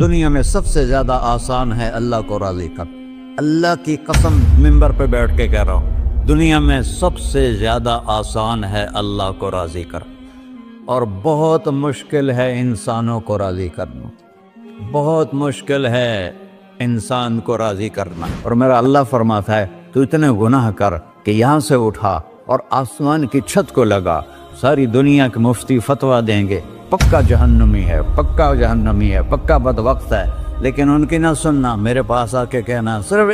دنیا میں سب سے زیادہ آسان ہے اللہ کو راضی کر. اللہ کی قسم منبر پہ بیٹھ کے کہہ رہا ہوں، دنیا میں سب سے زیادہ آسان ہے اللہ کو راضی کر، اور بہت مشکل ہے انسانوں کو راضی کرنا. بہت مشکل ہے انسان کو راضی کرنا. اور میرا اللہ فرماتا ہے تو اتنے گناہ کر کہ یہاں سے اٹھا اور آسمان کی چھت کو لگا، ساری دنیا کے مفتی فتویٰ دیں گے پکا جہنمی ہے، پکا جہنمی ہے، پکا بدبخت ہے، لیکن ان کی نہ سننا. میرے پاس آ کے کہنا صرف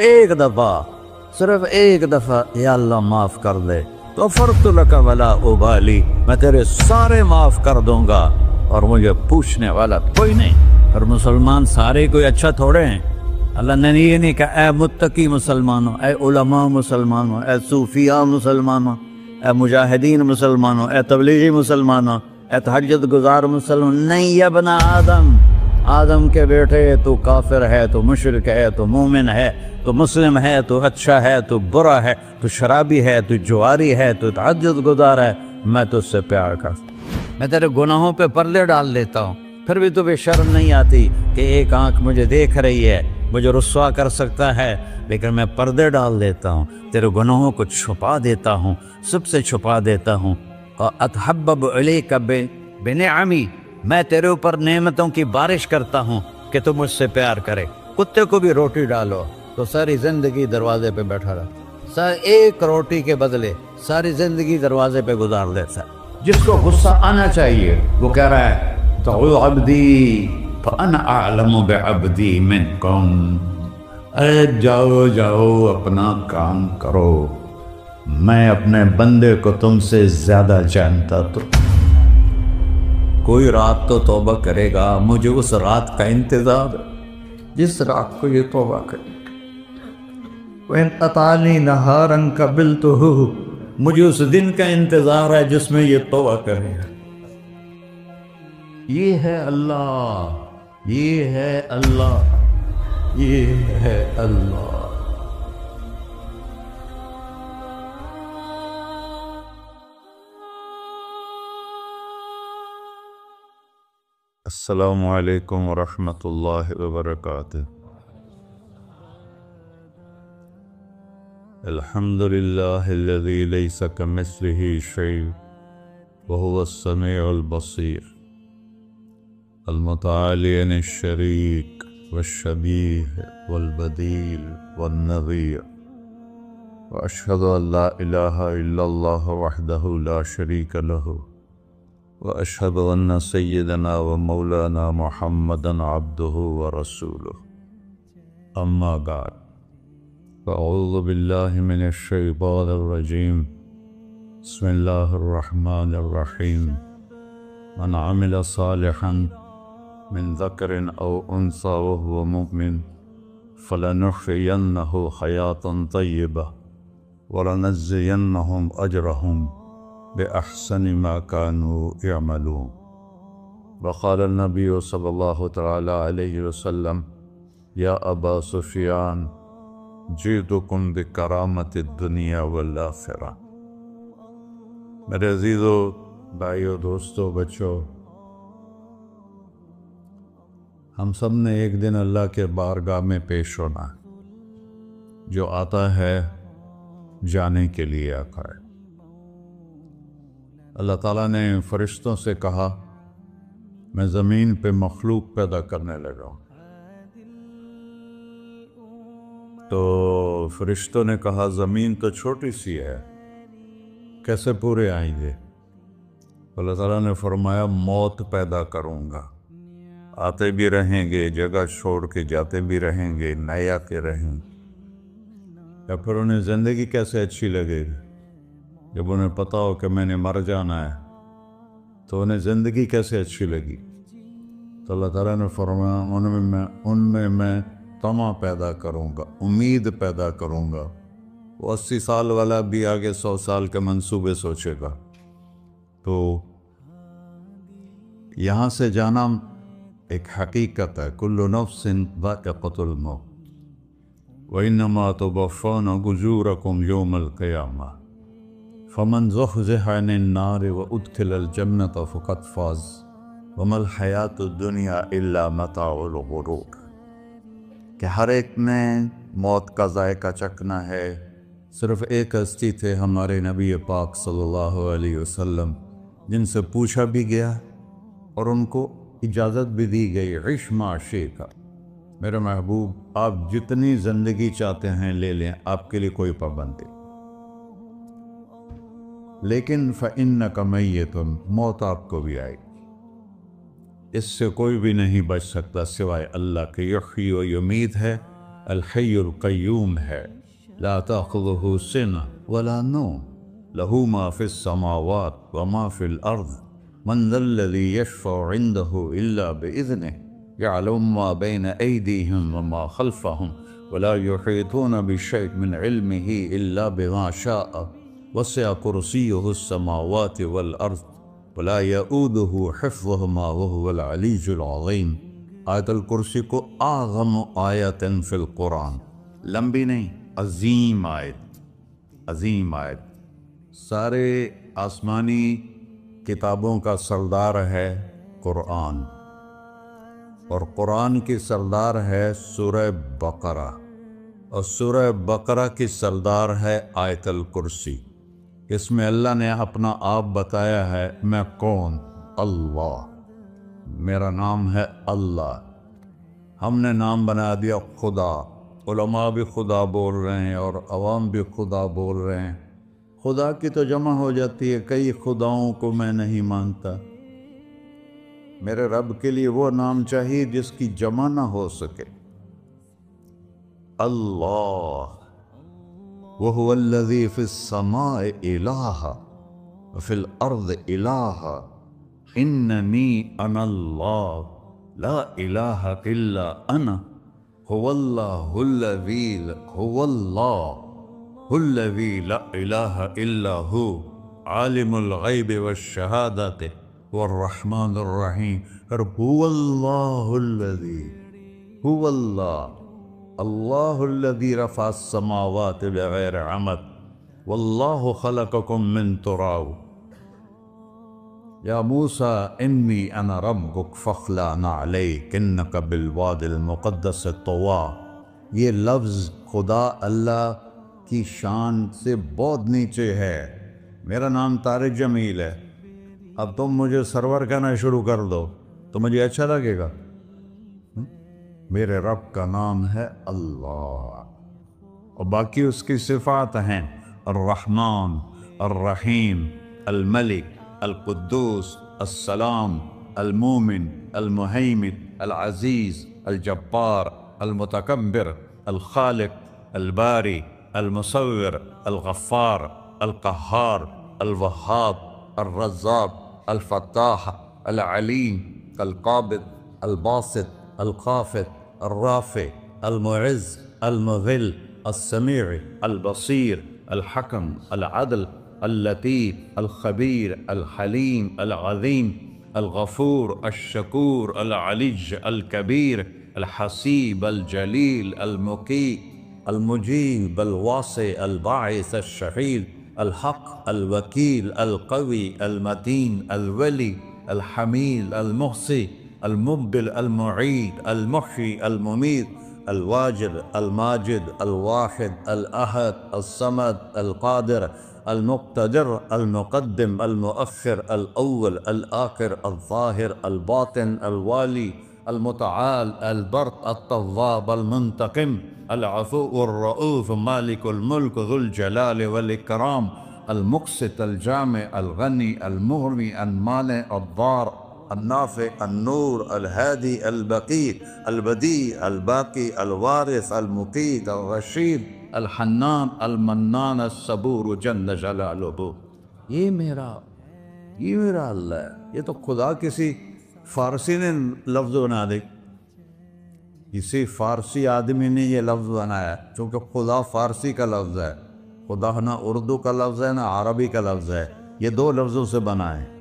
ایک دفعہ یا اللہ معاف کر دے، غفرت لک ولا ابالی، میں تیرے سارے معاف کر دوں گا اور مجھے پوچھنے والا کوئی نہیں. اور مسلمان سارے کوئی اچھا تھوڑے ہیں. اللہ نے یہ نہیں کہا اے متقی مسلمانوں، اے علماء مسلمانوں، اے صوفیاء مسلمانوں، اے مجاہدین مسلمانوں، اے تبلیغی مسلمانوں، اے تہجد گزار مسلمان. نہیں، یا ابن آدم کے بیٹے، تو کافر ہے، تو مشرک ہے، تو مومن ہے، تو مسلم ہے، تو اچھا ہے، تو برا ہے، تو شرابی ہے، تو جواری ہے، تو تہجد گزار ہے، میں تو اس سے پیار کرتا ہوں. میں تیرے گناہوں پہ پردے ڈال دیتا ہوں، پھر بھی تمہیں شرم نہیں آتی کہ ایک آنکھ مجھے دیکھ رہی ہے، مجھے رسوا کر سکتا ہے، لیکن میں پردے ڈال دیتا ہوں، تیرے گناہوں کو چھپا دیتا ہوں، سب سے چھپا دیتا ہوں. اور اتحبب الیک بنعمی، میں تیرے اوپر نعمتوں کی بارش کرتا ہوں کہ تم مجھ سے پیار کرے. کتے کو بھی روٹی ڈالو تو ساری زندگی دروازے پہ بیٹھا رہتا، ایک روٹی کے بدلے ساری زندگی دروازے پہ گزار دیتا ہے. جس کو غصہ آنا چاہیے وہ کہہ رہا ہے تو عبدی فانا اعلم بعبدی منکم، ارے جاؤ اپنا کام کرو، میں اپنے بندے کو تم سے زیادہ جانتا. تو کوئی رات تو توبہ کرے گا، مجھے اس رات کا انتظار ہے جس رات کو یہ توبہ کرے. وَإِنْ أَطَعَنِي نَهَارًا قَبِلْتُهُ، مجھے اس دن کا انتظار ہے جس میں یہ توبہ کرے گا. یہ ہے اللہ، یہ ہے اللہ، یہ ہے اللہ. السلام علیکم ورحمۃ اللہ وبرکاتہ. الحمد للہ الذی لیس کمثلہ شیء وہو السمیع البصیر، المتعالی عن الشریک والشبیہ والبدیل والنظیر، واشہد ان لا الہ الا اللہ وحدہ لا شریک لہ، واشہد ان سیدنا و مولانا محمدا عبدہ ورسولہ. اما بعد، فاعوذ باللہ من الشیطان الرجیم، بسم اللہ الرحمن الرحیم. من عمل صالحا من ذکر او انثى وهو مؤمن فلنحيينه حیاة طیبہ ولنجزینهم اجرهم بأحسن ما كانوا يعملون. وقال النبي صلی اللہ تعالی علیہ وسلم یا ابا سفیان جئتکم بکرامت الدنیا والآخرہ. میرے عزیزو، بھائیو، دوستو، بچوں، ہم سب نے ایک دن اللہ کے بارگاہ میں پیش ہونا ہے. جو آتا ہے جانے کے لیے آتا ہے. اللہ تعالیٰ نے فرشتوں سے کہا میں زمین پہ مخلوق پیدا کرنے لگا ہوں. تو فرشتوں نے کہا زمین تو چھوٹی سی ہے، کیسے پورے آئیں گے؟ اللہ تعالیٰ نے فرمایا موت پیدا کروں گا، آتے بھی رہیں گے، جگہ چھوڑ کے جاتے بھی رہیں گے، نئے آتے رہیں گے. یا پھر انہیں زندگی کیسے اچھی لگے گی جب انہیں پتا ہو کہ میں نے مر جانا ہے؟ تو انہیں زندگی کیسے اچھی لگی؟ تو اللہ تعالیٰ نے فرمایا ان میں میں طمع پیدا کروں گا، امید پیدا کروں گا. وہ 80 سال والا بھی آگے 100 سال کے منصوبے سوچے گا. تو یہاں سے جانا ایک حقیقت ہے. کل نفس ذائقۃ الموت وانما توفون اجورکم یوم القیامہ فمن زحزح عن النار وادخل الجنۃ فقد فاز وَمَا الْحَيَاةُ الدُّنْيَا إِلَّا مَتَاعُ الْغُرُورِ، کہ ہر ایک نے موت کا ذائقہ چکھنا ہے۔ صرف ایک ہستی تھے ہمارے نبی پاک صلی اللہ علیہ وسلم، جن سے پوچھا بھی گیا اور ان کو اجازت بھی دی گئی، عِشْ مَا شِئْتَ، میرے محبوب آپ جتنی زندگی چاہتے ہیں لے لیں، آپ کے لیے کوئی پابندی، لیکن فَإِنَّكَ مَيِّتٌ، موت آپ کو بھی آئے گی، اس سے کوئی بھی نہیں بچ سکتا سوائے اللہ کے۔ یحیی و یمیت ہے، الحی القیوم ہے، لا تأخذہ سنہ ولا نوم، لہ ما فی السماوات وما فی الارض، من ذا الذی یشفع عنده الا بإذنہ، يعلم ما بين أيديهم وما خلفهم ولا يحيطون بشيء من علمه إلا بما شاء، وسع كرسيه السماوات والأرض ولا يؤوده حفظهما وهو العلي العظيم۔ آیت الکرسی کو اعظم آیت فی القرآن، لمبی نہیں، عظیم آیت، عظیم آیت، سارے آسمانی کتابوں کا سردار ہے قرآن، اور قرآن کی سردار ہے سورہ بقرہ، اور سورہ بقرہ کی سردار ہے آیت الکرسی۔ اس میں اللہ نے اپنا آپ بتایا ہے، میں کون؟ اللہ، میرا نام ہے اللہ۔ ہم نے نام بنا دیا خدا، علماء بھی خدا بول رہے ہیں اور عوام بھی خدا بول رہے ہیں۔ خدا کی تو جمع ہو جاتی ہے، کئی خداؤں کو میں نہیں مانتا۔ میرے رب کے لیے وہ نام چاہیے جس کی جمع نہ ہو سکے۔ اللہ، وَهُوَ الَّذِي فِي السَّمَاءِ إِلَٰهٌ وَفِي الْأَرْضِ إِلَٰهٌ إِنَّنِي أَنَا اللَّهُ لَا إِلَٰهَ إِلَّا أَنَا هُوَ اللَّهُ الَّذِي لَا إِلَٰهَ إِلَّا هُوَ عَالِمُ الْغَيْبِ وَالشَّهَادَةِ والرحمن الرحیم۔ هو اللہ الذی، هو اللہ الذی رفع السماوات بغیر عمد واللہ خلقکم من تراب، یا موسیٰ انی انا ربک فاخلع نعلیک انک بالواد المقدس طویٰ۔ یہ لفظ خدا اللہ کی شان سے بہت نیچے ہے۔ میرا نام طارق جمیل ہے، اب تم مجھے سرور کہنا شروع کر دو تو مجھے اچھا لگے گا؟ میرے رب کا نام ہے اللہ، اور باقی اس کی صفات ہیں الرحمن، الرحیم، الملک، القدوس، السلام، المومن، المہیمن، العزیز، الجبار، المتکبر، الخالق، الباری، المصور، الغفار، القہار، الوہاب، الرزاق، الفتاح، العلیم، القابض، الباسط، الخافض، الرافع، المعز، المذل، السمیع، البصیر، الحکم، العدل، اللطیف، الخبیر، الحلیم، العظیم، الغفور، الشکور، العلی، الکبیر، الحسیب، الجلیل، المقیت، المجیب، الواسع، الباعث، الشہید، الحق، الوکیل، القوی، المتین، الولی، الحمید، المحصی، المبدل، المعید، المحیی، الممیت، الواجد، الماجد، الواحد، الأحد، الصمد، القادر، المقتدر، المقدم، المؤخر، الأول، الآخر، الظاهر، الباطن، الوالي، المتعال، البر، التواب، المنتقم، العفو، الرؤوف، مالك الملك، ذو الجلال والإكرام، المقسط، الجامع، الغني، المغني، المانع، الضار، النافع، النور، الهادي، البقي، البديع، الباقي، الوارث، المقيت، الرشيد، الحنان، المنان، الصبور جل جلالہ۔ یہ میرا اللہ ہے۔ یہ تو خدا کسی فارسی نے لفظ بنا دے، کسی فارسی آدمی نے یہ لفظ بنایا، چونکہ خدا فارسی کا لفظ ہے، خدا نہ اردو کا لفظ ہے نہ عربی کا لفظ ہے، یہ دو لفظوں سے بنا ہے۔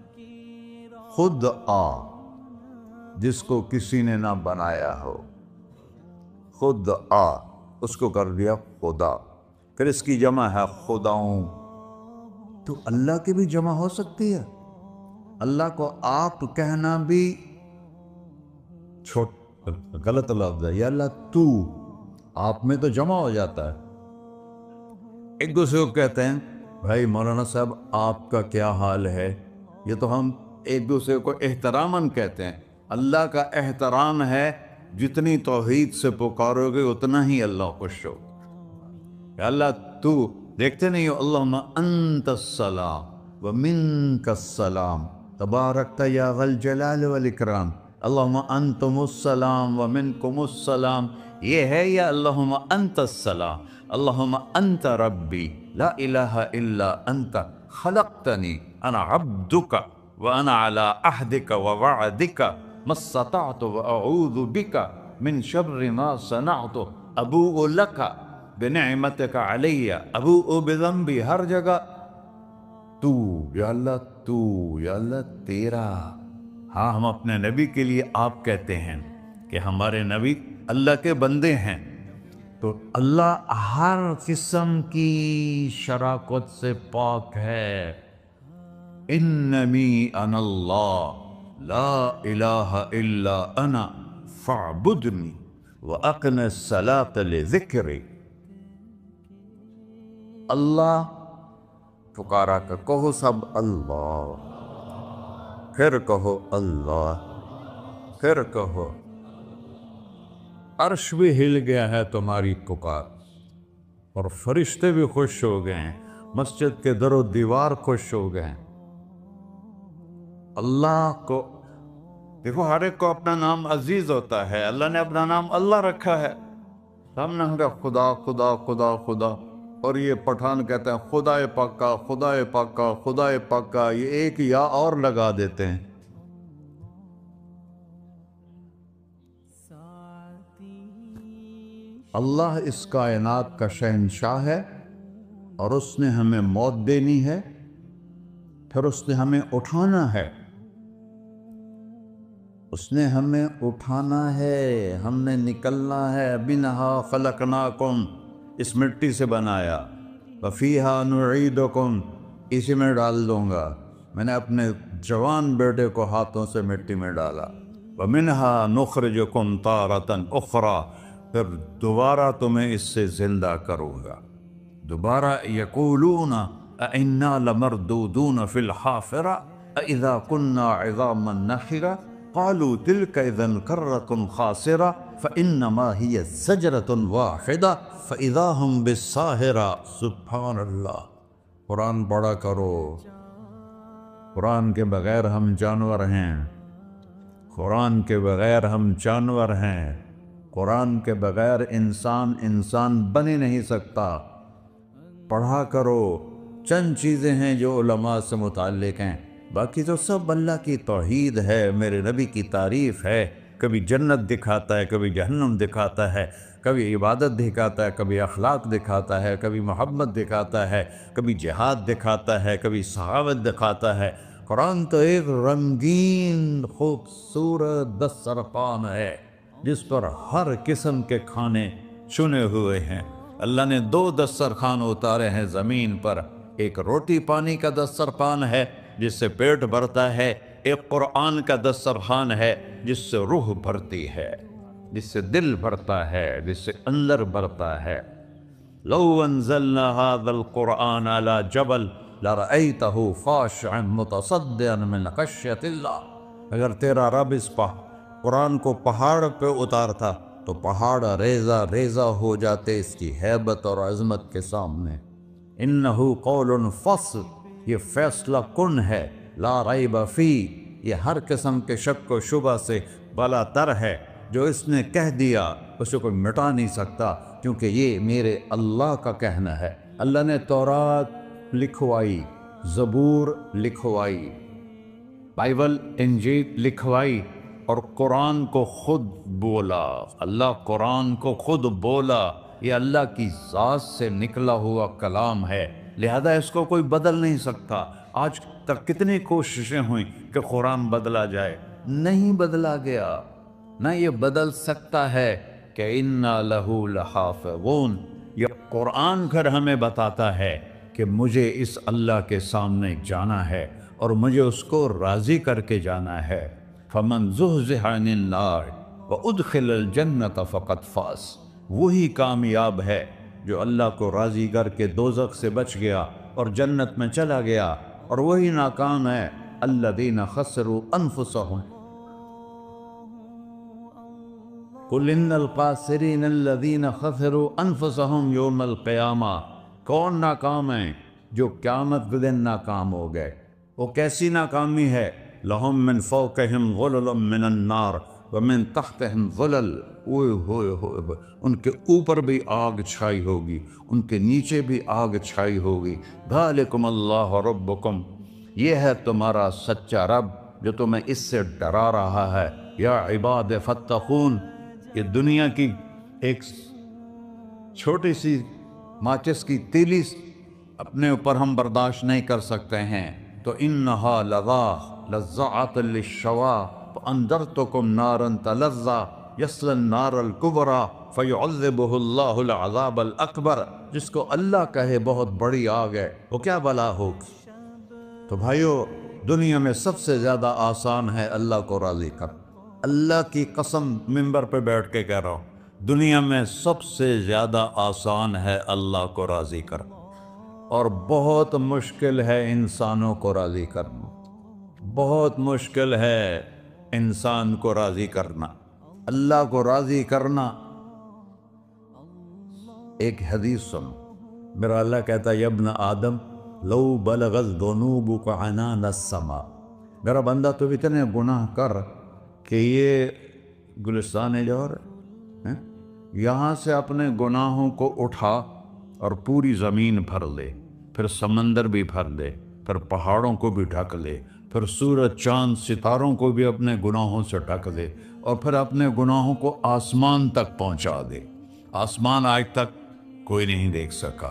خود جس کو کسی نے نہ بنایا ہو، خود اس کو کر دیا خدا، پھر اس کی جمع ہے خداؤں۔ تو اللہ کی بھی جمع ہو سکتی ہے؟ اللہ کو آپ کہنا بھی غلط لفظ ہے. یا اللہ تو، آپ میں تو جمع ہو جاتا ہے. ایک دوسرے کو کہتے ہیں بھائی مولانا صاحب آپ کا کیا حال ہے. یہ تو ہم ایک دوسرے کو احتراماً کہتے ہیں. اللہ کا احترام ہے جتنی توحید سے پکارو گے اتنا ہی اللہ خوش ہو. یا اللہ تو، دیکھتے نہیں ہو اللہم انت السلام ومنک السلام تبارکت یا ذا الجلال والاکرام. اللہم انتم السلام ومنکم السلام یہ ہے. یا اللہم انت السلام اللہم انت ربی لا الہ الا انت خلقتنی انا عبدک وانا علی عہدک ووعدک ما استطعت واعوذ بک من شر ما صنعت ابوء لک بنعمتک علی ابوء بذنبی. ہر جگہ تو، یا اللہ تو، یا اللہ تیرا. ہاں ہم اپنے نبی کے لیے آپ کہتے ہیں کہ ہمارے نبی اللہ کے بندے ہیں. تو اللہ ہر قسم کی شراکت سے پاک ہے. اننی انا اللہ لا الہ الا انا فاعبدنی واقم الصلاۃ لذکری. اللہ پکارا کہ کہو سب اللہ، پھر کہو اللہ، پھر کہو. عرش بھی ہل گیا ہے تمہاری پکار، اور فرشتے بھی خوش ہو گئے ہیں، مسجد کے در و دیوار خوش ہو گئے ہیں. اللہ کو دیکھو، ہر ایک کو اپنا نام عزیز ہوتا ہے. اللہ نے اپنا نام اللہ رکھا ہے. ہم نے کہا خدا خدا خدا خدا، اور یہ پٹھان کہتے ہیں خدا پاکا خدا پاکا خدا پاکا. یہ ایک یا اور لگا دیتے ہیں. اللہ اس کائنات کا شہنشاہ ہے، اور اس نے ہمیں موت دینی ہے، پھر اس نے ہمیں اٹھانا ہے. اس نے ہمیں اٹھانا ہے، ہم نے نکلنا ہے. منہا خلقناکم، اس مٹی سے بنایا. وفیہا نعیدکم، اسی میں ڈال دوں گا. میں نے اپنے جوان بیٹے کو ہاتھوں سے مٹی میں ڈالا. ومنہا نخرجکم تارۃ اخری، پھر دوبارہ تمہیں اس سے زندہ کروں گا. دوبارہ یقولون اَإِنَّا لَمَرْدُودُونَ فِي الْحَافِرَةِ أَإِذَا كُنَّا عِظَامًا نَخِرَةً قَالُوا تِلْكَ إِذًا كَرَّةٌ خَاسِرَةٌ فَإِنَّمَا هِيَ زَجْرَةٌ وَاحِدَةٌ فَإِذَا هُمْ بِالسَّاهِرَةِ. سبحان اللہ. قرآن پڑھا کرو. قرآن کے بغیر ہم جانور ہیں. قرآن کے بغیر ہم جانور ہیں. قرآن کے بغیر انسان بن ہی نہیں سکتا. پڑھا کرو. چند چیزیں ہیں جو علماء سے متعلق ہیں، باقی تو سب اللہ کی توحید ہے، میرے نبی کی تعریف ہے. کبھی جنت دکھاتا ہے، کبھی جہنم دکھاتا ہے، کبھی عبادت دکھاتا ہے، کبھی اخلاق دکھاتا ہے، کبھی محبت دکھاتا ہے، کبھی جہاد دکھاتا ہے، کبھی صحابت دکھاتا ہے. قرآن تو ایک رنگین خوبصورت دسترخوان ہے جس پر ہر قسم کے کھانے چنے ہوئے ہیں. اللہ نے 2 دسترخوان اتارے ہیں زمین پر. ایک روٹی پانی کا دسترخوان ہے جس سے پیٹ بھرتا ہے، ایک قرآن کا دسترخوان ہے جس سے روح بھرتی ہے، جس سے دل بھرتا ہے، جس سے اندر بھرتا ہے. لو انزلنا هذا القرآن على جبل لرأيته خاشعا متصدعا من خشية الله. اگر تیرا رب اس قرآن کو پہاڑ پہ اتارتا تو پہاڑ ریزہ ریزہ ہو جاتے اس کی ہیبت اور عظمت کے سامنے. انہو قول فصل، یہ فیصلہ کن ہے. لا ریب فی، یہ ہر قسم کے شک و شبہ سے بالا تر ہے. جو اس نے کہہ دیا اسے کوئی مٹا نہیں سکتا، کیونکہ یہ میرے اللہ کا کہنا ہے. اللہ نے تورات لکھوائی، زبور لکھوائی، بائبل انجیل لکھوائی، اور قرآن کو خود بولا. اللہ قرآن کو خود بولا. یہ اللہ کی ذات سے نکلا ہوا کلام ہے، لہذا اس کو کوئی بدل نہیں سکتا. آج تک کتنی کوششیں ہوئیں کہ قرآن بدلا جائے، نہیں بدلا گیا. نہ یہ بدل سکتا ہے کہ اِنَّا لَهُ لَحَافِظُونَ. یہ قرآن گھر ہمیں بتاتا ہے کہ مجھے اس اللہ کے سامنے جانا ہے. اور مجھے اس کو راضی کر کے جانا ہے۔ فمن زحزح عن النار وادخل الجنۃ فقد فاز، وہی کامیاب ہے جو اللہ کو راضی کر کے دوزخ سے بچ گیا اور جنت میں چلا گیا، اور وہی ناکام ہے الذین خسروا انفسهم قل ان الخاسرین الذین خسروا انفسهم یوم القیامہ۔ کون ناکام ہیں؟ جو قیامت کے دن ناکام ہو گئے۔ وہ کیسی ناکامی ہے؟ لہم من فوقہم ظلل من النار ومن تحتہم ظلل، اوئے ہوئے ہوئے، ان کے اوپر بھی آگ چھائی ہوگی، ان کے نیچے بھی آگ چھائی ہوگی۔ ذالکم اللہ ربکم، یہ ہے تمہارا سچا رب جو تمہیں اس سے ڈرا رہا ہے۔ یا عباد فاتقون، یہ دنیا کی ایک چھوٹی سی ماچس کی تیلی اپنے اوپر ہم برداشت نہیں کر سکتے ہیں، تو انہا لظا لزعۃ للشوا فانذرتکم نارا تلظی یصلی النار الکبری فیعذبہ اللہ العذاب الاکبر۔ جس کو اللہ کہے بہت بڑی آگ ہے، وہ کیا بلا ہوگی؟ تو بھائیو، دنیا میں سب سے زیادہ آسان ہے اللہ کو راضی کر۔ اللہ کی قسم ممبر پہ بیٹھ کے کہہ رہا ہوں، دنیا میں سب سے زیادہ آسان ہے اللہ کو راضی کر، اور بہت مشکل ہے انسانوں کو راضی کرنا، بہت مشکل ہے انسان کو راضی کرنا۔ اللہ کو راضی کرنا، ایک حدیث سنو، میرا اللہ کہتا ہے یا ابن آدم لو بلغت ذنوبک عنان السماء، میرا بندہ تو اتنے گناہ کر کہ یہ گلستان جوہر ہے، یہاں سے اپنے گناہوں کو اٹھا اور پوری زمین بھر لے، پھر سمندر بھی بھر لے، پھر پہاڑوں کو بھی ڈھک لے، پھر سورج چاند ستاروں کو بھی اپنے گناہوں سے ڈھک دے، اور پھر اپنے گناہوں کو آسمان تک پہنچا دے۔ آسمان آج تک کوئی نہیں دیکھ سکا،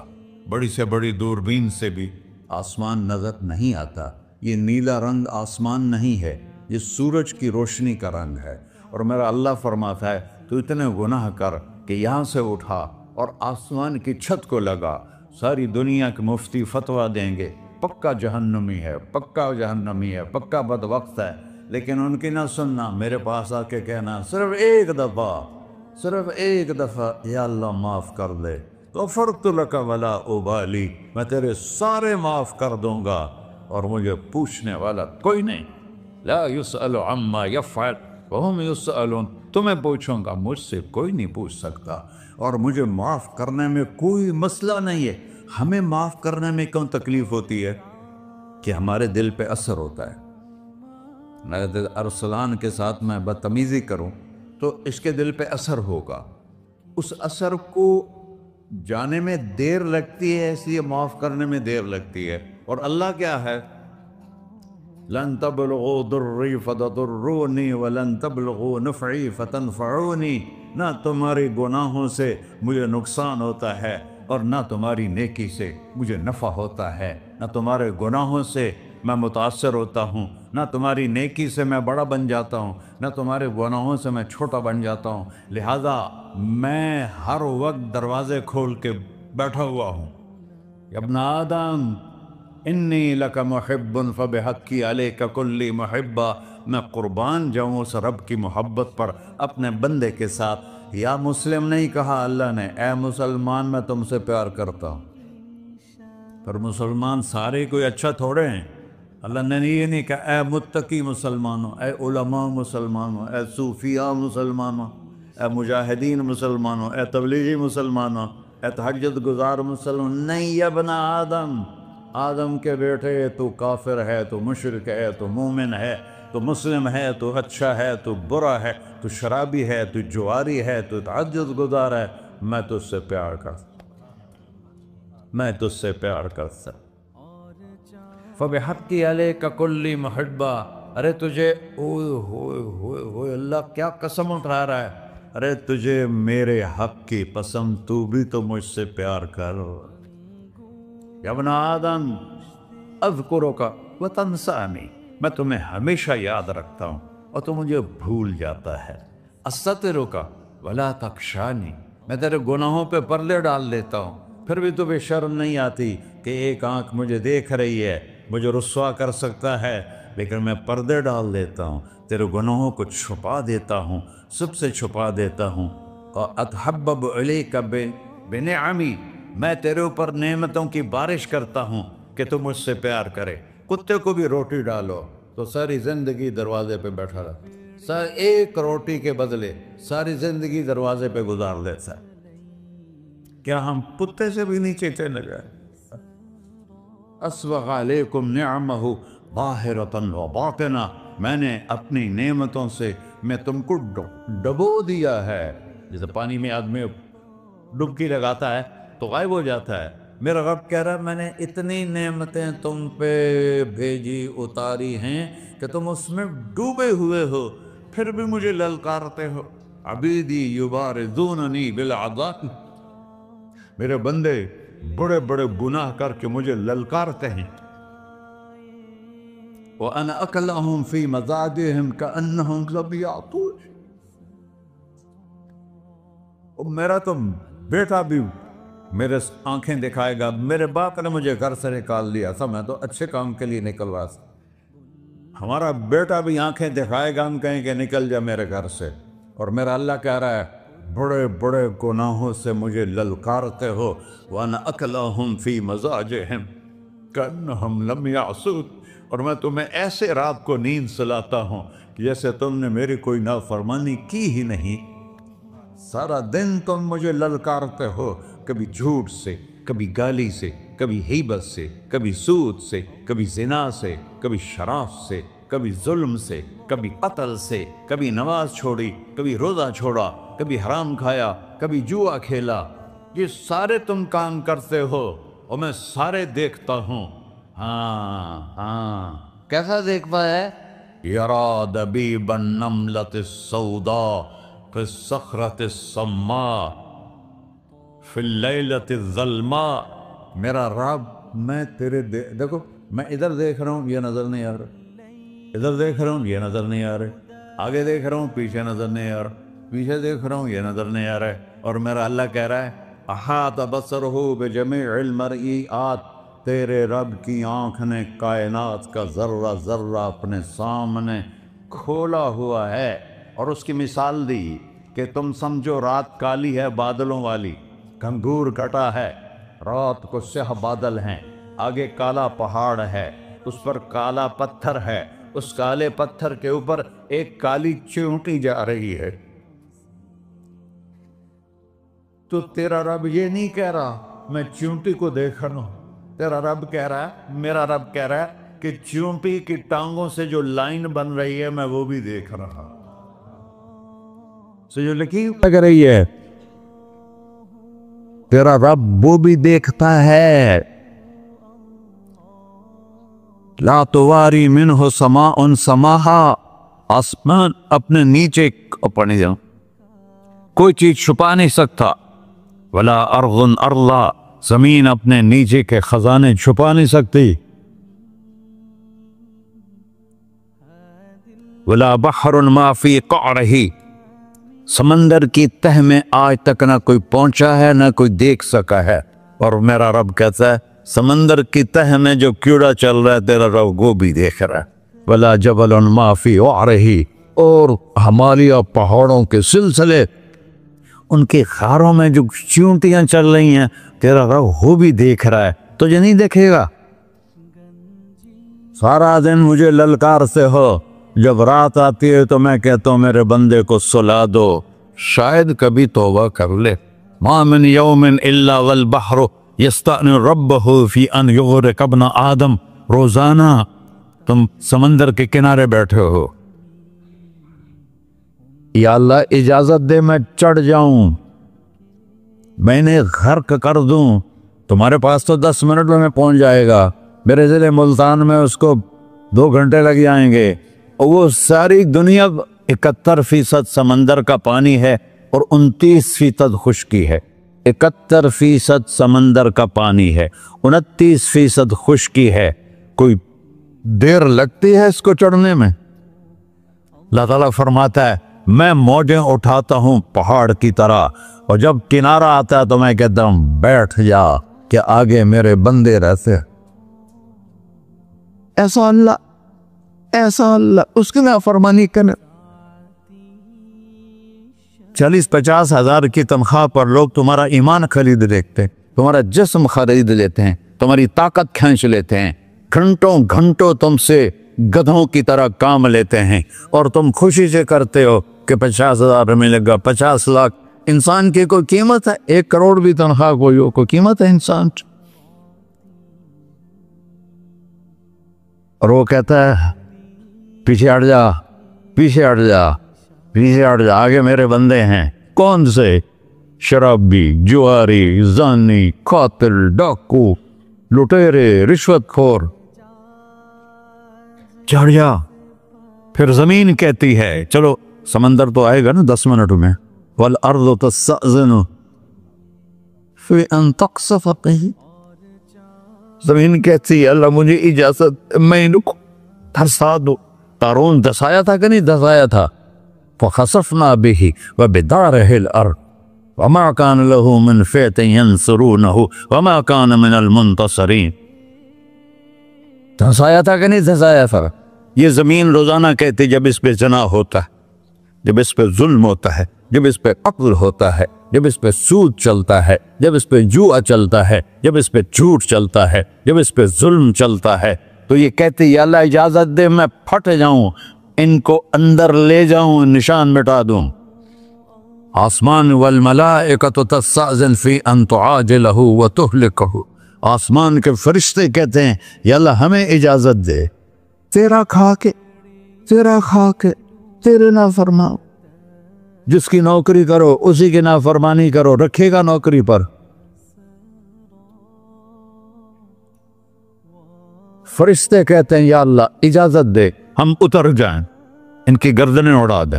بڑی سے بڑی دوربین سے بھی آسمان نظر نہیں آتا۔ یہ نیلا رنگ آسمان نہیں ہے، یہ سورج کی روشنی کا رنگ ہے۔ اور میرا اللہ فرماتا ہے تو اتنے گناہ کر کہ یہاں سے اٹھا اور آسمان کی چھت کو لگا، ساری دنیا کے مفتی فتویٰ دیں گے پکا جہنمی ہے، پکا جہنمی ہے، پکا بدوقت ہے، لیکن ان کی نہ سننا، میرے پاس آ کے کہنا صرف ایک دفعہ یا اللہ معاف کر دے، غفرت لک ولا ابالی، میں تیرے سارے معاف کر دوں گا اور مجھے پوچھنے والا کوئی نہیں۔ لا یسأل عما یفعل وہم یسألون، تمہیں پوچھوں گا، مجھ سے کوئی نہیں پوچھ سکتا، اور مجھے معاف کرنے میں کوئی مسئلہ نہیں ہے۔ ہمیں معاف کرنے میں کیوں تکلیف ہوتی ہے؟ کہ ہمارے دل پہ اثر ہوتا ہے۔ اگر ارسلان کے ساتھ میں بدتمیزی کروں تو اس کے دل پہ اثر ہوگا، اس اثر کو جانے میں دیر لگتی ہے، اس لیے معاف کرنے میں دیر لگتی ہے۔ اور اللہ کیا ہے؟ لن تبلغوا ضری فتضرونی ولن تبلغوا نفعی فتنفعونی، نہ تمہاری گناہوں سے مجھے نقصان ہوتا ہے اور نہ تمہاری نیکی سے مجھے نفع ہوتا ہے، نہ تمہارے گناہوں سے میں متاثر ہوتا ہوں، نہ تمہاری نیکی سے میں بڑا بن جاتا ہوں، نہ تمہارے گناہوں سے میں چھوٹا بن جاتا ہوں، لہذا میں ہر وقت دروازے کھول کے بیٹھا ہوا ہوں۔ یا ابن آدم انی لک محب فبحقی علیک کلی محبہ، میں قربان جاؤں اس رب کی محبت پر اپنے بندے کے ساتھ۔ یا مسلم نہیں کہا اللہ نے، اے مسلمان میں تم سے پیار کرتا ہوں۔ پر مسلمان سارے کوئی اچھا تھوڑے ہیں، اللہ نے یہ نہیں کہا اے متقی مسلمانوں، اے علماء مسلمانوں، اے صوفیاء مسلمانوں، اے مجاہدین مسلمانوں، اے تبلیغی مسلمانوں، اے تہجد گزار مسلمان، نہیں یا ابن آدم، آدم کے بیٹے، تو کافر ہے، تو مشرک ہے، تو مومن ہے، تو مسلم ہے، تو اچھا ہے، تو برا ہے، تو شرابی ہے، تو جواری ہے، تو تہجد گزار ہے، میں تجھ سے پیار کرتا، میں تجھ سے پیار کرتا۔ فَبِحَقِّ عَلَيْكَ كُلِّ مُحِبَّةٍ، ارے تجھے اوئے ہوئے ہوئے ہوئے، اللہ کیا قسم اٹھا رہا ہے، ارے تجھے میرے حق کی قسم، تو بھی تو مجھ سے پیار کر۔ یا ابن آدم اذکرک وتنسانی، میں تمہیں ہمیشہ یاد رکھتا ہوں اور تو مجھے بھول جاتا ہے۔ استترک ولا تخشانی، میں تیرے گناہوں پہ پردے ڈال لیتا ہوں، پھر بھی تمہیں شرم نہیں آتی کہ ایک آنکھ مجھے دیکھ رہی ہے مجھے رسوا کر سکتا ہے، لیکن میں پردے ڈال دیتا ہوں، تیرے گناہوں کو چھپا دیتا ہوں، سب سے چھپا دیتا ہوں۔ اور اتحبب علیک بنعمی، میں تیرے اوپر نعمتوں کی بارش کرتا ہوں کہ تم مجھ سے پیار کرے۔ کتے کو بھی روٹی ڈالو تو ساری زندگی دروازے پہ بیٹھا رہتا، ایک روٹی کے بدلے ساری زندگی دروازے پہ گزار دیتا ہے۔ کیا ہم کتے سے بھی نیچے چلے گئے؟ اسبغ علیکم نعمہ ظاہرۃ و باطنہ، میں نے اپنی نعمتوں سے میں تم کو ڈبو دیا ہے۔ جیسے پانی میں آدمی ڈبکی لگاتا ہے تو غائب ہو جاتا ہے، میرا رب کہہ رہا ہے میں نے اتنی نعمتیں تم پہ بھیجی اتاری ہیں کہ تم اس میں ڈوبے ہوئے ہو، پھر بھی مجھے للکارتے ہو۔ عبیدی یبارزوننی بالعذاب، میرے بندے بڑے بڑے گناہ کر کے مجھے للکارتے ہیں۔ وَأَنَا أَكْلَهُمْ فِي مَزَاجِهِمْ كَأَنَّهُمْ لَمْ يَعْطُونِ، میرا تو بیٹا بھی میرے آنکھیں دکھائے گا، میرے باپ نے مجھے گھر سے نکال لیا تھا، میں تو اچھے کام کے لیے نکل رہا تھا، ہمارا بیٹا بھی آنکھیں دکھائے گا، ہم کہیں کہ نکل جا میرے گھر سے، اور میرا اللہ کہہ رہا ہے بڑے بڑے گناہوں سے مجھے للکارتے ہو۔ وَأَنَا أَكْلَهُمْ فِي مَزَاجِهِمْ كَأَنَّهُمْ لَمْ يَعْصُونِ، اور میں تمہیں ایسے رات کو نیند سلاتا ہوں کہ جیسے تم نے میری کوئی نافرمانی کی ہی نہیں۔ سارا دن تم مجھے للکارتے ہو، کبھی جھوٹ سے، کبھی گالی سے، کبھی غیبت سے، کبھی سود سے، کبھی زنا سے، کبھی شراب سے، کبھی ظلم سے، کبھی قتل سے، کبھی نماز چھوڑی، کبھی روزہ چھوڑا، کبھی حرام کھایا، کبھی جوا کھیلا۔ یہ سارے تم کام کرتے ہو اور میں سارے دیکھتا ہوں۔ ہاں کیسا دیکھتا ہے؟ یرا دبیب النملۃ السوداء فی الصخرۃ الصماء فی اللیلۃ الظلماء، میرا رب میں تیرے دیکھو، میں ادھر دیکھ رہا ہوں یہ نظر نہیں آ رہا، ادھر دیکھ رہا ہوں یہ نظر نہیں آ رہا، آگے دیکھ رہا ہوں پیچھے نظر نہیں آ رہا، پیچھے دیکھ رہا ہوں یہ نظر نہیں آ رہا ہے، اور میرا اللہ کہہ رہا ہے احاط بصرہ بجمیع المرئیات، تیرے رب کی آنکھ نے کائنات کا ذرہ ذرہ اپنے سامنے کھولا ہوا ہے، اور اس کی مثال دی کہ تم سمجھو رات کالی ہے بادلوں والی، گھنگور کٹا ہے، رات کو سیاہ بادل ہیں، آگے کالا پہاڑ ہے، اس پر کالا پتھر ہے، اس کالے پتھر کے اوپر ایک کالی چیونٹی جا رہی ہے، تو تیرا رب یہ نہیں کہہ رہا میں چیونٹی کو دیکھ رہا ہوں، تیرا رب کہہ رہا ہے، میرا رب کہہ رہا ہے کہ چیونٹی کی ٹانگوں سے جو لائن بن رہی ہے میں وہ بھی دیکھ رہا ہوں، جو لکیر لگ رہی ہے تیرا رب وہ بھی دیکھتا ہے۔ لا تواری منہ سماء سماہا، آسمان اپنے نیچے پڑھنے جاؤں کوئی چیز چھپا نہیں سکتا، ولا ارض ارضا، زمین اپنے نیچے کے خزانے چھپا نہیں سکتی، ولا بحر ما فی قعرہ، سمندر کی تہ میں آج تک نہ کوئی پہنچا ہے نہ کوئی دیکھ سکا ہے، اور میرا رب کہتا ہے سمندر کی تہ میں جو کیڑا چل رہا ہے تیرا رب وہ بھی دیکھ رہا ہے، ولا جبل ما فی وعرہ، اور ہمالیہ پہاڑوں کے سلسلے ان کے خاروں میں جو چیونٹیاں چل رہی ہیں تیرا رب وہ بھی دیکھ رہا ہے، تجھے نہیں دیکھے گا؟ سارا دن مجھے للکارتے ہو، جب رات آتی ہے تو میں کہتا ہوں میرے بندے کو سلا دو، شاید کبھی توبہ کر لے۔ ما من یوم الا والبحر یستأنس ربہ فی ان یغرق ابن آدم، روزانہ تم سمندر کے کنارے بیٹھے ہو، یا اللہ اجازت دے میں چڑھ جاؤں، میں نے غرق کر دوں، تمہارے پاس تو 10 منٹ میں پہنچ جائے گا، میرے ضلع ملتان میں اس کو 2 گھنٹے لگ جائیں گے، اور وہ ساری دنیا 71% سمندر کا پانی ہے اور 29% خشکی ہے، 71% سمندر کا پانی ہے، 29% خشکی ہے، کوئی دیر لگتی ہے اس کو چڑھنے میں؟ اللہ تعالیٰ فرماتا ہے میں موجیں اٹھاتا ہوں پہاڑ کی طرح، اور جب کنارہ آتا ہے تو میں کہتا ہوں بیٹھ جا کہ آگے میرے بندے رہتے، ایسا اللہ اس کی نافرمانی کرنا۔ 40-50 ہزار کی تنخواہ پر لوگ تمہارا ایمان خرید لیتے ہیں، تمہارا جسم خرید لیتے ہیں، تمہاری طاقت کھینچ لیتے ہیں، گھنٹوں تم سے گدھوں کی طرح کام لیتے ہیں، اور تم خوشی سے کرتے ہو کہ 50,000 ملے گا، 50 لاکھ۔ انسان کی کوئی قیمت ہے؟ 1 کروڑ بھی تنخواہ کوئی قیمت ہے انسان؟ اور وہ کہتا ہے پیچھے ہٹ جا، آگے میرے بندے ہیں۔ کون سے؟ شرابی، جواری، زانی، قاتل، ڈاکو، لٹیرے، رشوت خور۔ چڑھ جا۔ پھر زمین کہتی ہے، چلو سمندر تو آئے گا نا 10 منٹ میں، وَالْأَرْضُ تَسْتَأْذِنُ فِي أَن تَقْصَفَ بِهِ۔ زمین کہتی ہے اللہ مجھے اجازت، میں ان کو دھسا دو۔ قارون دھسایا تھا کہ نہیں دھسایا تھا؟ فَخَسَفْنَا بِهِ وَبِدَارِهِ الْأَرْضِ وَمَا كَانَ لَهُ مِنْ فِئَةٍ يَنْصُرُونَهُ وَمَا كَانَ مِنَ الْمُنْتَصِرِينَ۔ دھسایا تھا کہ نہیں دھسایا تھا؟ یہ زمین روزانہ کہتی جب اس پہ زنا ہوتا ہے، جب اس پہ ظلم ہوتا ہے، جب اس پہ قتل ہوتا ہے، جب اس پہ سود چلتا ہے، جب اس پہ جوا چلتا ہے، جب اس پہ جھوٹ چلتا ہے، جب اس پہ ظلم چلتا ہے، تو یہ کہتی یا اللہ اجازت دے میں پھٹ جاؤں، ان کو اندر لے جاؤں، نشان مٹا دوں۔ آسمان والملائکۃ تستأذن فی ان تعاجلہ وتہلکہ۔ آسمان کے فرشتے کہتے ہیں یا اللہ ہمیں اجازت دے، تیرا کھا کے تیرے نافرماؤ۔ جس کی نوکری کرو اسی کی نافرمانی کرو، رکھے گا نوکری پر؟ فرشتے کہتے ہیں یا اللہ اجازت دے ہم اتر جائیں، ان کی گردنیں اڑا دے۔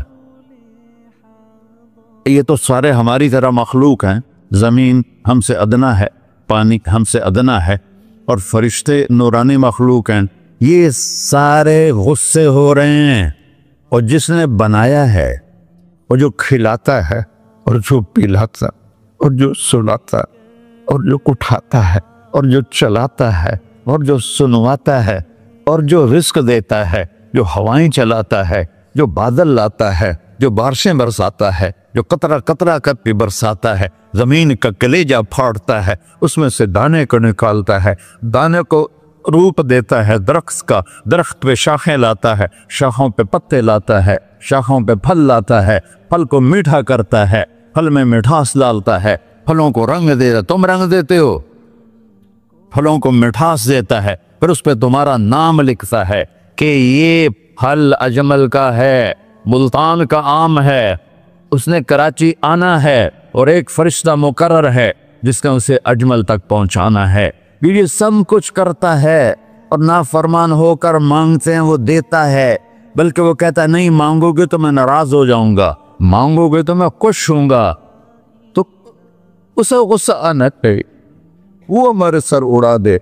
یہ تو سارے ہماری طرح مخلوق ہیں، زمین ہم سے ادنا ہے، پانی ہم سے ادنا ہے، اور فرشتے نورانی مخلوق ہیں، یہ سارے غصے ہو رہے ہیں۔ اور جس نے بنایا ہے، اور جو کھلاتا ہے، اور جو پلاتا، اور جو سلاتا، اور جو اٹھاتا ہے، اور جو چلاتا ہے، اور جو سنواتا ہے، اور جو رزق دیتا ہے، جو ہوائیں چلاتا ہے، جو بادل لاتا ہے، جو بارشیں برساتا ہے، جو قطرہ قطرہ کر کے برساتا ہے، زمین کا کلیجہ پھاڑتا ہے، اس میں سے دانے کو نکالتا ہے، دانے کو روپ دیتا ہے درخت کا، درخت پہ شاخیں لاتا ہے، شاخوں پہ پتے لاتا ہے، شاخوں پہ پھل لاتا ہے، پھل کو میٹھا کرتا ہے، پھل میں مٹھاس ڈالتا ہے، پھلوں کو رنگ دیتا، تم رنگ دیتے ہو، پھلوں کو مٹھاس دیتا ہے، پھر اس پہ تمہارا نام لکھتا ہے کہ یہ پھل اجمل کا ہے، ملتان کا آم ہے، اس نے کراچی آنا ہے، اور ایک فرشتہ مقرر ہے جس نے اسے اجمل تک پہنچانا ہے۔ یہ سب کچھ کرتا ہے، اور نافرمان ہو کر مانگتے ہیں وہ دیتا ہے، بلکہ وہ کہتا ہے نہیں مانگو گے تو میں ناراض ہو جاؤں گا، مانگو گے تو میں خوش ہوں گا۔ تو اسے غصہ آنا چاہیے، وہ ہمارے سر اڑا دے،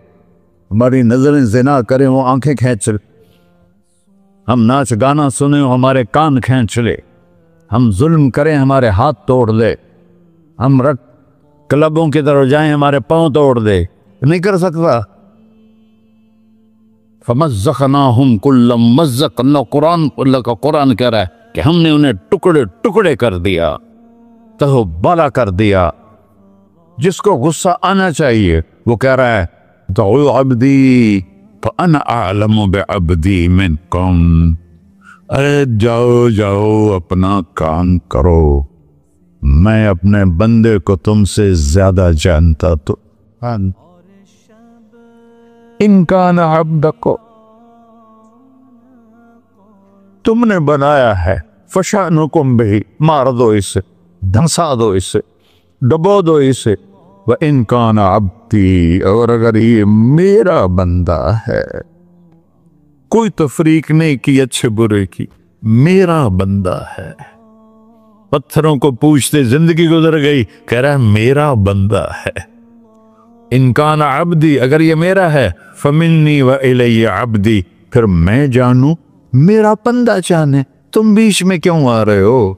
ہماری نظریں زنا کریں وہ آنکھیں کھینچ لے، ہم ناچ گانا سنیں وہ ہمارے کان کھینچ لے، ہم ظلم کریں ہمارے ہاتھ توڑ دے، ہم کلبوں کی طرف جائیں ہمارے پاؤں توڑ دے، نہیں کر سکتا۔ فَمَزَّقْنَاهُمْ كُلَّ مُمَزَّقٍ، اللہ کا قرآن کہہ رہا ہے کہ ہم نے انہیں ٹکڑے ٹکڑے کر دیا، تہو بالا کر دیا۔ جس کو غصہ آنا چاہیے وہ کہہ رہا ہے دعوا عبدی فَأَنَا أَعْلَمُ بِعَبْدِي مِنْكُمْ، ارے جاؤ اپنا کام کرو، میں اپنے بندے کو تم سے زیادہ جانتا۔ تو ان کان عبدکو، تم نے بنایا ہے، فشانکم بہی، مار دو اسے، دھنسا دو اسے، ڈبو دو اسے، وَإِن كَانَ عَبْدِي، اور اگر یہ میرا بندہ ہے، کوئی تفریق نہیں کی اچھے برے کی، میرا بندہ ہے۔ پتھروں کو پوچھتے زندگی گزر گئی، کہہ رہا ہے میرا بندہ ہے۔ ان کان عبدی، اگر یہ میرا ہے، فمنی وإلی عبدی، پھر میں جانوں میرا بندہ جانے، تم بیچ میں کیوں آ رہے ہو؟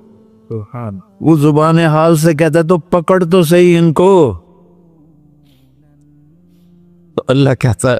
وہ زبان حال سے کہتا ہے تو پکڑ تو صحیح ان کو۔ تو اللہ کہتا ہے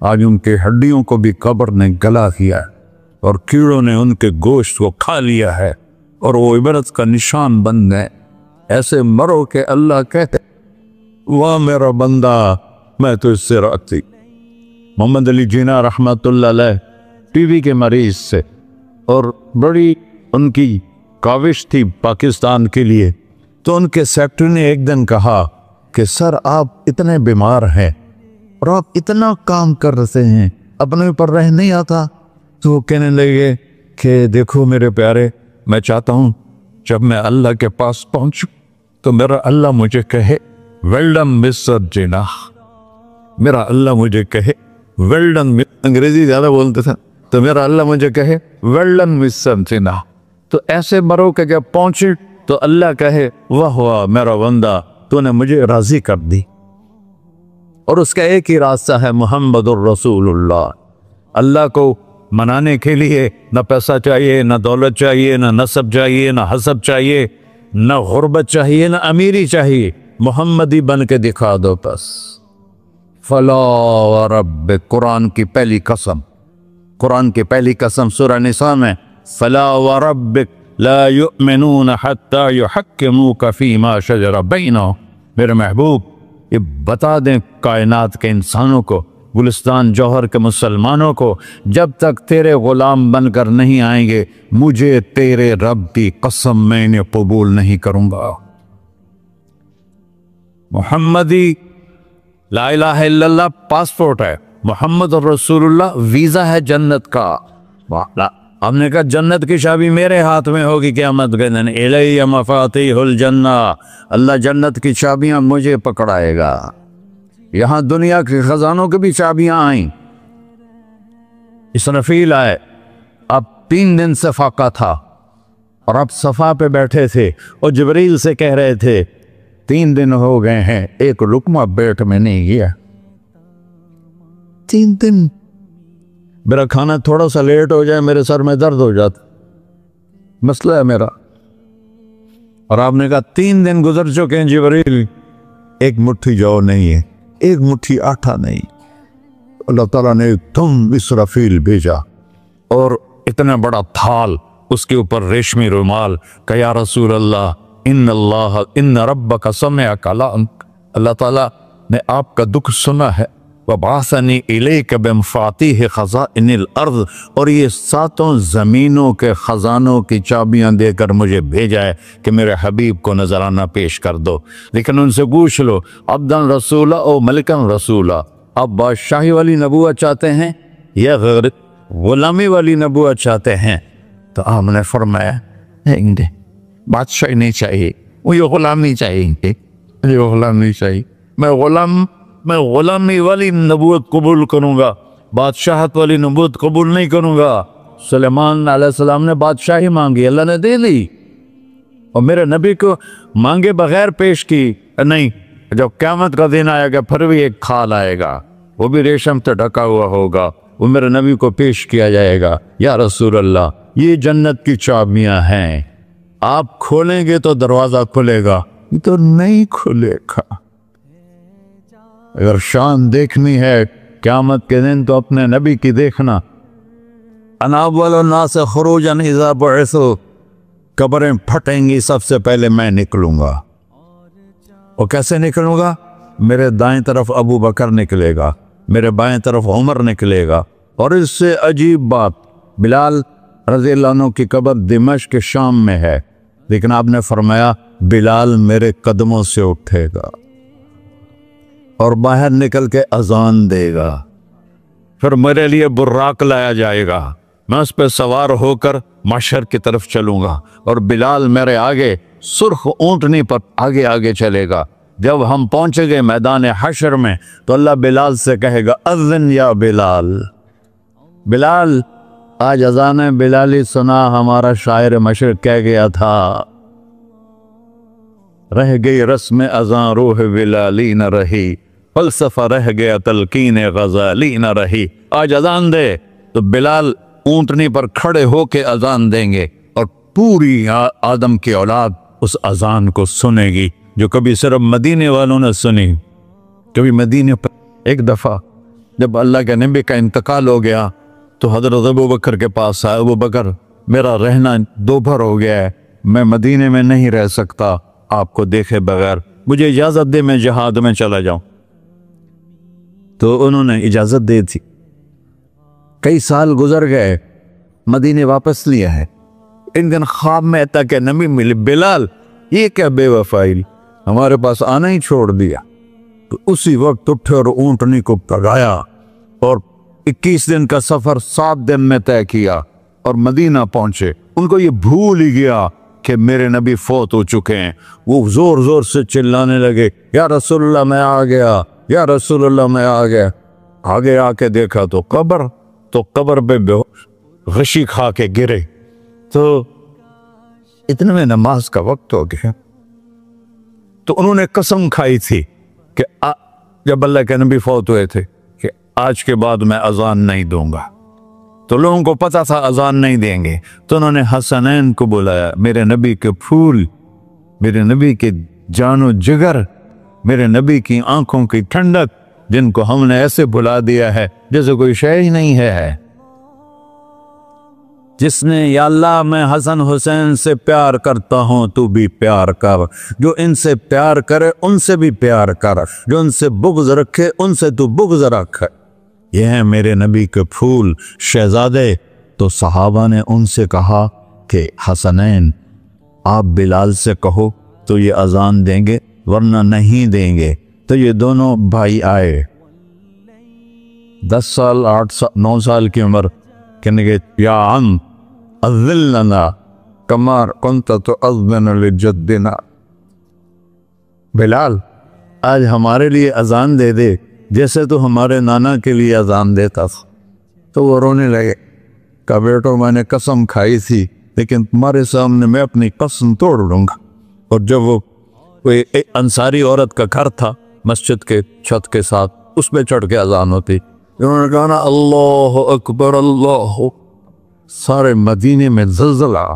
آج ان کے ہڈیوں کو بھی قبر نے گلا کیا ہے اور کیڑوں نے ان کے گوشت کو کھا لیا ہے اور وہ عبرت کا نشان بن گئے۔ ایسے مرو کہ اللہ کہتے واہ میرا بندہ میں تو اس سے راضی۔ محمد علی جناح رحمت اللہ علیہ ٹی وی کے مریض سے، اور بڑی ان کی کاوش تھی پاکستان کے لیے، تو ان کے سیکٹری نے ایک دن کہا کہ سر آپ اتنے بیمار ہیں اور آپ اتنا کام کر رہے ہیں، اپنے اوپر رہ نہیں آتا؟ تو وہ کہنے لگے کہ دیکھو میرے پیارے، میں چاہتا ہوں جب میں اللہ کے پاس پہنچوں تو میرا اللہ مجھے کہے ویل ڈن مسٹر جناح، میرا اللہ مجھے کہے ویل ڈن، انگریزی زیادہ بولتے تھے، تو میرا اللہ مجھے کہے ویل ڈن مسٹر جناح۔ تو ایسے مرو کہ جب پہنچے تو اللہ کہے واہ واہ میرا بندہ تو نے مجھے راضی کر دی۔ اور اس کا ایک ہی راستہ ہے محمد الرسول اللہ۔ اللہ کو منانے کے لیے نہ پیسہ چاہیے، نہ دولت چاہیے، نہ نسب چاہیے، نہ حسب چاہیے، نہ غربت چاہیے، نہ امیری چاہیے، محمدی بن کے دکھا دو بس۔ فلا وربک، قرآن کی پہلی قسم، قرآن کی پہلی قسم سورہ نساء میں، فلا وربک لا یؤمنون حتی یحکموک فیما شجر بینہم، میرے محبوب یہ بتا دیں کائنات کے انسانوں کو، گلستان جوہر کے مسلمانوں کو، جب تک تیرے غلام بن کر نہیں آئیں گے مجھے تیرے رب کی قسم میں انہیں قبول نہیں کروں گا۔ محمدی لا الہ الا اللہ پاسپورٹ ہے، محمد الرسول اللہ ویزا ہے جنت کا۔ ہم نے کہا جنت کی چابی میرے ہاتھ میں ہوگی قیامت کے دن، الی مفاتیح الجنہ، اللہ جنت کی چابیاں مجھے پکڑائے گا۔ یہاں دنیا کے خزانوں کی بھی چابیاں آئیں۔ اسرافیل آئے، اب 3 دن سے فاقہ تھا اور اب صفا پہ بیٹھے تھے اور جبریل سے کہہ رہے تھے 3 دن ہو گئے ہیں ایک لقمہ پیٹ میں نہیں گیا، 3 دن میرا کھانا تھوڑا سا لیٹ ہو جائے میرے سر میں درد ہو جاتا، مسئلہ ہے میرا۔ اور آپ نے کہا 3 دن گزر چکے ہیں جبریل، ایک مٹھی جو نہیں ہے، ایک مٹھی آٹا نہیں۔ اللہ تعالیٰ نے تم اسرافیل بھیجا اور اتنا بڑا تھال، اس کے اوپر ریشمی رومال، کہ یا رسول اللہ ان ربک سمع کلامک، اللہ تعالیٰ نے آپ کا دکھ سنا ہے، وَبَعَثَنِي إِلَيْكَ بِمَفَاتِيحِ خَزَائِنِ الْأَرْضِ، اور یہ 7 زمینوں کے خزانوں کی چابیاں دے کر مجھے بھیجا ہے کہ میرے حبیب کو نذرانہ پیش کر دو۔ لیکن ان سے پوچھ لو عبدًا رسولہ او ملکن رسولہ، آپ بادشاہی والی نبوت چاہتے ہیں یا غیر غلامی والی نبوت چاہتے ہیں؟ تو آپ نے فرمایا نہیں، بادشاہی نہیں چاہیے، وہ یہ غلامی چاہیے، یہ غلامی چاہیے، میں غلامی والی نبوت قبول کروں گا، بادشاہت والی نبوت قبول نہیں کروں گا۔ سلیمان علیہ السلام نے بادشاہی مانگی، اللہ نے دے دی، اور میرے نبی کو مانگے بغیر پیش کی نہیں۔ جب قیامت کا دن آئے گا پھر بھی ایک کھال آئے گا، وہ بھی ریشم سے ڈھکا ہوا ہوگا، وہ میرے نبی کو پیش کیا جائے گا، یا رسول اللہ یہ جنت کی چابیاں ہیں، آپ کھولیں گے تو دروازہ کھلے گا، یہ تو نہیں کھلے گا۔ اگر شان دیکھنی ہے قیامت کے دن تو اپنے نبی کی دیکھنا۔ انا اول الناس خروجا اذا بعثوا، قبریں پھٹیں گی سب سے پہلے میں نکلوں گا، اور کیسے نکلوں گا؟ میرے دائیں طرف ابو بکر نکلے گا، میرے بائیں طرف عمر نکلے گا، اور اس سے عجیب بات، بلال رضی اللہ عنہ کی قبر دمشق کے شام میں ہے، لیکن آپ نے فرمایا بلال میرے قدموں سے اٹھے گا اور باہر نکل کے اذان دے گا، پھر میرے لیے براق لایا جائے گا، میں اس پہ سوار ہو کر محشر کی طرف چلوں گا، اور بلال میرے آگے سرخ اونٹنی پر آگے آگے چلے گا۔ جب ہم پہنچے گے میدان حشر میں تو اللہ بلال سے کہے گا اذن یا بلال، بلال آج اذان بلالی سنا، ہمارا شاعر مشرق کہہ گیا تھا رہ گئی رسم اذان روح بلالی نہ رہی، فلسفہ رہ گیا تلقین غزالی نہ رہی۔ آج اذان دے تو بلال اونٹنی پر کھڑے ہو کے اذان دیں گے، اور پوری آدم کی اولاد اس اذان کو سنے گی، جو کبھی صرف مدینے والوں نے سنی۔ کبھی مدینے پر ایک دفعہ جب اللہ کے نبی کا انتقال ہو گیا تو حضرت ابو بکر کے پاس آئے، ابو بکر میرا رہنا دوپہر ہو گیا ہے، میں مدینے میں نہیں رہ سکتا آپ کو دیکھے بغیر، مجھے اجازت دے میں جہاد میں چلا جاؤں۔ تو انہوں نے اجازت دے تھی۔ کئی سال گزر گئے، مدینے واپس لیا ہے۔ ان دن خواب میں آتا کہ نبی ملے، بلال یہ کیا بے وفائی، ہمارے پاس آنا ہی چھوڑ دیا۔ تو اسی وقت اٹھے اور اونٹنی کو پگایا اور 21 دن کا سفر 7 دن میں طے کیا اور مدینہ پہنچے۔ ان کو یہ بھول ہی گیا کہ میرے نبی فوت ہو چکے ہیں۔ وہ زور زور سے چلانے لگے، یا رسول اللہ میں آ گیا، یا رسول اللہ میں آ گیا۔ آگے آ کے دیکھا تو قبر پہ غشی کھا کے گرے۔ تو اتنے میں نماز کا وقت ہو گیا۔ تو انہوں نے قسم کھائی تھی کہ جب اللہ کے نبی فوت ہوئے تھے کہ آج کے بعد میں اذان نہیں دوں گا۔ تو لوگوں کو پتا تھا اذان نہیں دیں گے، تو انہوں نے حسنین کو بلایا، میرے نبی کے پھول، میرے نبی کے جان و جگر، میرے نبی کی آنکھوں کی ٹھنڈک، جن کو ہم نے ایسے بلا دیا ہے جیسے کوئی شے ہی نہیں ہے۔ جس نے یا اللہ میں حسن حسین سے پیار کرتا ہوں تو بھی پیار کر، جو ان سے پیار کرے ان سے بھی پیار کر، جو ان سے بغض رکھے ان سے تو بغض رکھ۔ یہ ہیں میرے نبی کے پھول شہزادے۔ تو صحابہ نے ان سے کہا کہ حسنین آپ بلال سے کہو تو یہ اذان دیں گے، ورنہ نہیں دیں گے۔ تو یہ دونوں بھائی آئے، 10 سال 8 سال 9 سال کی عمر، کہنے گے یا عم اذن لنا کما کنت تؤذن لجدنا، بلال آج ہمارے لیے اذان دے دے جیسے تو ہمارے نانا کے لیے اذان دیتا تھا۔ تو وہ رونے لگے، کہا بیٹو میں نے قسم کھائی تھی لیکن تمہارے سامنے میں اپنی قسم توڑ لوں گا۔ اور جب وہ کوئی انصاری عورت کا گھر تھا مسجد کے چھت کے ساتھ، اس پہ چڑھ کے اذان ہوتی، انہوں نے کہا نا اللہ اکبر اللہ، سارے مدینے میں زلزلہ،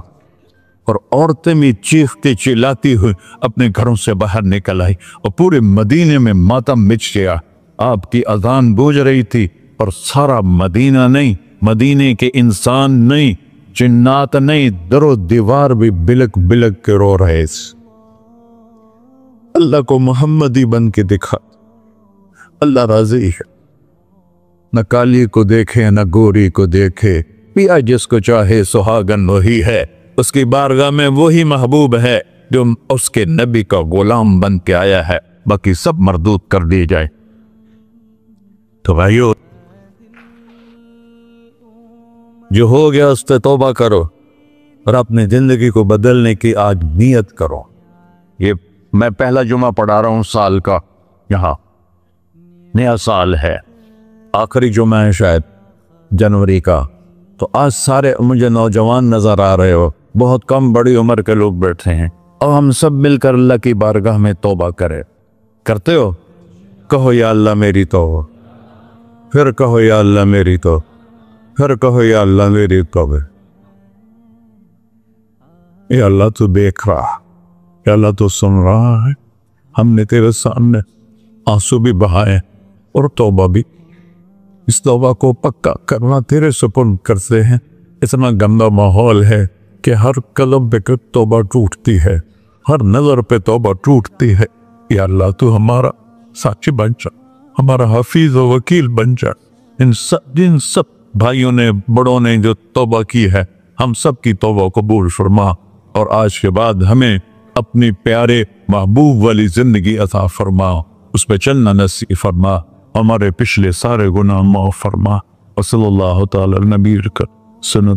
اور عورتیں بھی چیختی چلاتی ہوئی اپنے گھروں سے باہر نکل آئی اور پورے مدینے میں ماتم مچ گیا۔ آپ کی اذان گونج رہی تھی اور سارا مدینہ نہیں، مدینے کے انسان نہیں، جنات نہیں، در و دیوار بھی بلک بلک کے رو رہے تھے۔ اللہ کو محمدی بن کے دکھا، اللہ راضی ہے، نہ کالی کو دیکھے نہ گوری کو دیکھے، پیا جس کو چاہے سہاگن وہی ہے، اس کی بارگاہ میں وہی محبوب ہے جو اس کے نبی کا غلام بن کے آیا ہے، باقی سب مردود کر دی جائے۔ تو بھائیو جو ہو گیا اس پہ توبہ کرو اور اپنی زندگی کو بدلنے کی آج نیت کرو۔ یہ میں پہلا جمعہ پڑھا رہا ہوں سال کا، یہاں نیا سال ہے، آخری جمعہ ہے شاید جنوری کا۔ تو آج سارے مجھے نوجوان نظر آ رہے ہو، بہت کم بڑی عمر کے لوگ بیٹھے ہیں، اور ہم سب مل کر اللہ کی بارگاہ میں توبہ کرتے ہو؟ کہو یا اللہ میری توبہ، پھر کہو یا اللہ میری توبہ، پھر کہو یا اللہ میری توبہ۔ یا اللہ تو دیکھ رہا، یا اللہ تو سن رہا ہے، ہم نے تیرے سامنے آنسو بھی بہائے اور توبہ بھی، اس توبہ کو پکا کرنا تیرے سپرد کرتے ہیں۔ اتنا گندا ماحول ہے کہ ہر قلم پہ توبہ ٹوٹتی ہے، ہر نظر پہ توبہ ٹوٹتی ہے۔ یا اللہ تو ہمارا ساتھی بن جا، ہمارا حفیظ و وکیل بن جا۔ جن سب بھائیوں نے بڑوں نے جو توبہ کی ہے، ہم سب کی توبہ قبول فرما، اور آج کے بعد ہمیں اپنی پیارے محبوب والی زندگی عطا فرما، اس پہ چلنا نصیب فرما، ہمارے پچھلے سارے گناہ معاف فرما۔ وصلی اللہ تعالی علی نبی سنت